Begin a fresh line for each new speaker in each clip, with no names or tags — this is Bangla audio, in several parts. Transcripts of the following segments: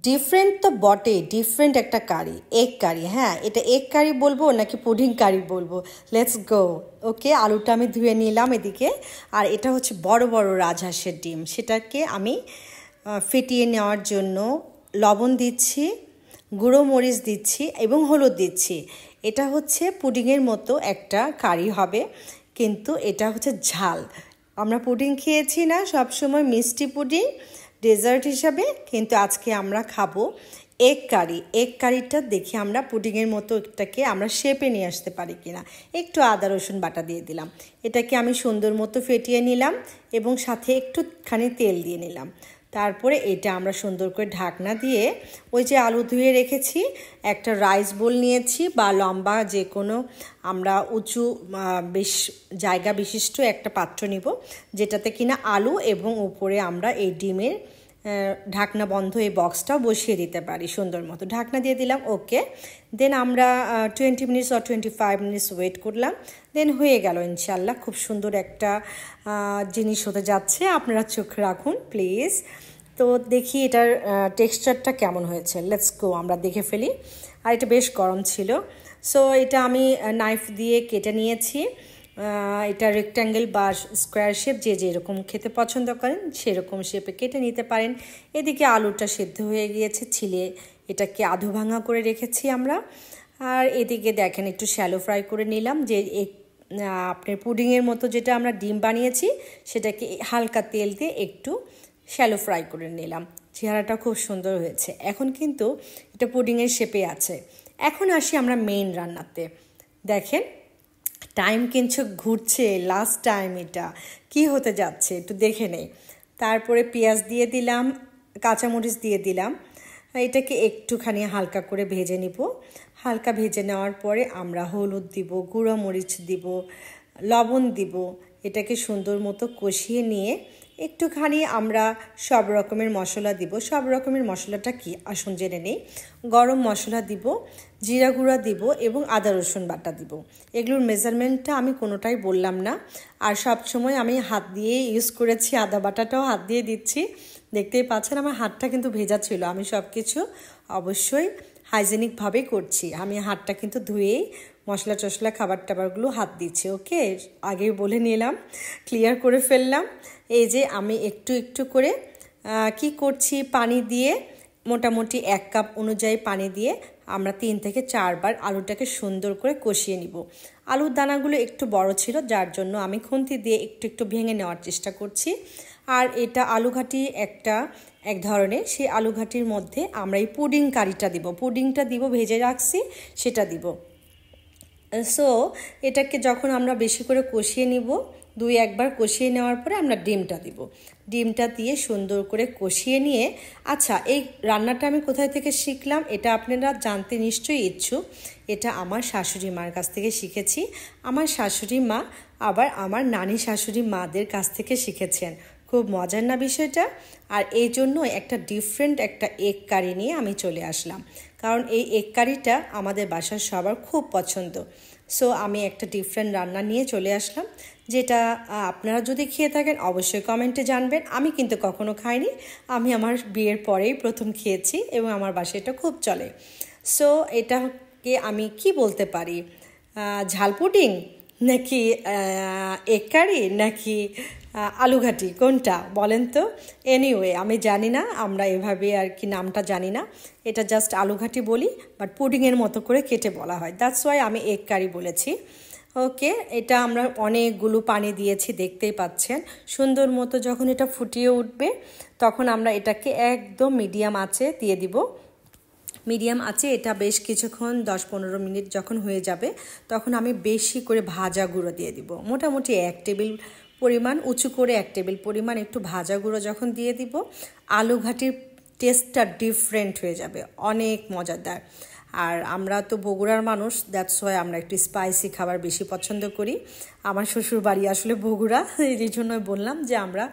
ডিফারেন্ট তো বটে, ডিফারেন্ট একটা কারি, এগ কারি। হ্যাঁ, এটা এগ কারি বলবো নাকি পুডিং কারি বলবো, লেটস গো। ওকে, আলুটা আমি ধুয়ে নিলাম এদিকে। আর এটা হচ্ছে বড় বড় রাজহাঁসের ডিম, সেটাকে আমি ফেটিয়ে নেওয়ার জন্য লবণ দিচ্ছি, গুঁড়ো মরিচ দিচ্ছি এবং হলুদ দিচ্ছি। এটা হচ্ছে পুডিংয়ের মতো একটা কারি হবে, কিন্তু এটা হচ্ছে ঝাল। আমরা পুডিং খেয়েছি না সবসময়, মিষ্টি পুডিং ডেজার্ট হিসাবে, কিন্তু আজকে আমরা খাবো এগ কারি। এগ কারিটা দেখি আমরা পুডিংয়ের মতো এটাকে আমরা শেপে নিয়ে আসতে পারি কিনা। একটু আদা রসুন বাটা দিয়ে দিলাম, এটাকে আমি সুন্দর মতো ফেটিয়ে নিলাম এবং সাথে একটুখানি তেল দিয়ে নিলাম। তারপরে এটা আমরা সুন্দর করে ঢাকনা দিয়ে, ওই যে আলু ধুয়ে রেখেছি, একটা রাইস বোল নিয়েছি বা লম্বা যে কোনো আমরা উঁচু বেশ জায়গা বিশিষ্ট একটা পাত্র নিব, যেটাতে কিনা আলু এবং উপরে আমরা এই ডিমের ঢাকনা বন্ধ এই বক্সটাও বসিয়ে দিতে পারি। সুন্দর মতো ঢাকনা দিয়ে দিলাম। ওকে, দেন আমরা 20 মিনিটস অর 25 মিনিটস ওয়েট করলাম। দেন হয়ে গেল ইনশাল্লাহ। খুব সুন্দর একটা জিনিস হতে যাচ্ছে, আপনারা চোখ রাখুন প্লিজ। তো দেখি এটার টেক্সচারটা কেমন হয়েছে, লেটস গো, আমরা দেখে ফেলি। আর এটা বেশ গরম ছিল, সো এটা আমি নাইফ দিয়ে কেটে নিয়েছি। এটা রেক্ট্যাঙ্গেল বা স্কোয়ার শেপ, যে যেরকম খেতে পছন্দ করেন সেরকম শেপে কেটে নিতে পারেন। এদিকে আলুটা সেদ্ধ হয়ে গিয়েছে, ছিলে এটাকে আধো ভাঙা করে রেখেছি আমরা। আর এদিকে দেখেন একটু শ্যালো ফ্রাই করে নিলাম, যে আপনার পুডিংয়ের মতো যেটা আমরা ডিম বানিয়েছি সেটাকে হালকা তেল দিয়ে একটু শ্যালো ফ্রাই করে নিলাম। চেহারাটা খুব সুন্দর হয়েছে। এখন কিন্তু এটা পুডিংয়ের শেপে আছে। এখন আসি আমরা মেইন রান্নাতে। দেখেন টাইম কিন্তু ঘুরছে, লাস্ট টাইম এটা কি হতে যাচ্ছে একটু দেখে নেই। তারপরে পেঁয়াজ দিয়ে দিলাম, কাঁচামরিচ দিয়ে দিলাম, এটাকে একটুখানি হালকা করে ভেজে নিব। হালকা ভেজে নেওয়ার পরে আমরা হলুদ দিব, গুঁড়ো মরিচ দিব, লবণ দিব। এটাকে সুন্দর মতো কষিয়ে নিয়ে একটুখানি আমরা সব রকমের মশলা দিব। সব রকমের মশলাটা কি আসুন জেনে নেই। গরম মশলা দিব, জিরা গুঁড়া দিব এবং আদা রসুন বাটা দিব। এগুলোর মেজারমেন্টটা আমি কোনোটাই বললাম না। আর সব সময় আমি হাত দিয়ে ইউজ করেছি, আদা বাটাটাও হাত দিয়ে দিচ্ছি। দেখতেই পাচ্ছেন আমার হাতটা কিন্তু ভেজা ছিল। আমি সব কিছু অবশ্যই হাইজেনিকভাবেই করছি। আমি হাতটা কিন্তু ধুয়েই মশলা টশলা খাবার টাবারগুলো হাত দিচ্ছি। ওকে, আগেই বলে নিলাম, ক্লিয়ার করে ফেললাম। এই যে আমি একটু একটু করে কি করছি, পানি দিয়ে মোটামুটি 1 কাপ অনুযায়ী পানি দিয়ে আমরা 3 থেকে 4 বার আলুটাকে সুন্দর করে কষিয়ে নিব। আলুর দানাগুলো একটু বড় ছিল, যার জন্য আমি খুন্তি দিয়ে একটু একটু ভেঙে নেওয়ার চেষ্টা করছি। আর এটা আলুঘাটি এক ধরনের, সেই আলুঘাটির মধ্যে আমরা এই পুডিং কারিটা দিব, পুডিংটা দিব, ভেজে রাখছি সেটা দিব। সো এটাকে যখন আমরা বেশি করে কষিয়ে নিব, 2-1 বার কষিয়ে নেওয়ার পরে আমরা ডিমটা দিব। ডিমটা দিয়ে সুন্দর করে কষিয়ে নিয়ে, আচ্ছা এই রান্নাটা আমি কোথায় থেকে শিখলাম এটা আপনারা জানতে নিশ্চয়ই ইচ্ছুক। এটা আমার শাশুড়ি মার কাছ থেকে শিখেছি। আমার শাশুড়ি মা আবার আমার নানি শাশুড়ি মাদের কাছ থেকে শিখেছেন। খুব মজার না বিষয়টা? আর এই জন্য একটা ডিফারেন্ট একটা এগ কারি নিয়ে আমি চলে আসলাম, কারণ এই এগ কারিটা আমাদের বাসার সবার খুব পছন্দ। সো আমি একটা ডিফারেন্ট রান্না নিয়ে চলে আসলাম, যেটা আপনারা যদি খেয়ে থাকেন অবশ্যই কমেন্টে জানবেন। আমি কিন্তু কখনো খাইনি, আমি আমার বিয়ের পরেই প্রথম খেয়েছি এবং আমার বাসায় এটা খুব চলে। সো এটাকে আমি কি বলতে পারি, ঝাল পুডিং নাকি এগ কারি নাকি আলুঘাটি, কোনটা বলেন তো? এনিওয়ে আমি জানি না, আমরা এভাবে আর কি নামটা জানি না, এটা জাস্ট আলুঘাটি বলি, বাট পুডিংয়ের মতো করে কেটে বলা হয়, দ্যাটস ওয়াই আমি এগ কারি বলেছি। ওকে, এটা আমরা অনেকগুলো পানি দিয়েছি, দেখতেই পাচ্ছেন। সুন্দর মতো যখন এটা ফুটিয়ে উঠবে তখন আমরা এটাকে একদম মিডিয়াম আঁচে দিয়ে দিব। মিডিয়াম আছে এটা বেশ কিছুক্ষণ 10-15 মিনিট যখন হয়ে যাবে তখন আমি বেশি করে ভাজা গুঁড়ো দিয়ে দিব। মোটামুটি 1 টেবিল পরিমাণ, উঁচু করে 1 টেবিল পরিমাণ একটু ভাজা গুঁড়ো যখন দিয়ে দিব, আলুঘাটির টেস্টটা ডিফারেন্ট হয়ে যাবে, অনেক মজাদার। আর আমরা তো বগুড়ার মানুষ, দ্যাটস ওয়াই আমরা একটু স্পাইসি খাবার বেশি পছন্দ করি। আমার শ্বশুর বাড়ি আসলে বগুড়া, এই জন্যই বললাম যে আমরা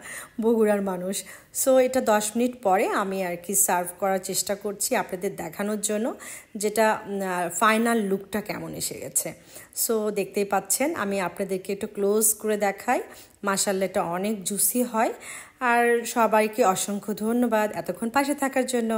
বগুড়ার মানুষ। সো এটা 10 মিনিট পরে আমি আর কি সার্ভ করার চেষ্টা করছি আপনাদের দেখানোর জন্য, যেটা ফাইনাল লুকটা কেমন এসে গেছে। সো দেখতেই পাচ্ছেন, আমি আপনাদেরকে একটু ক্লোজ করে দেখাই। মাশাআল্লাহ, এটা অনেক জুসি হয়। আর সবাইকে অসংখ্য ধন্যবাদ এতক্ষণ পাশে থাকার জন্য।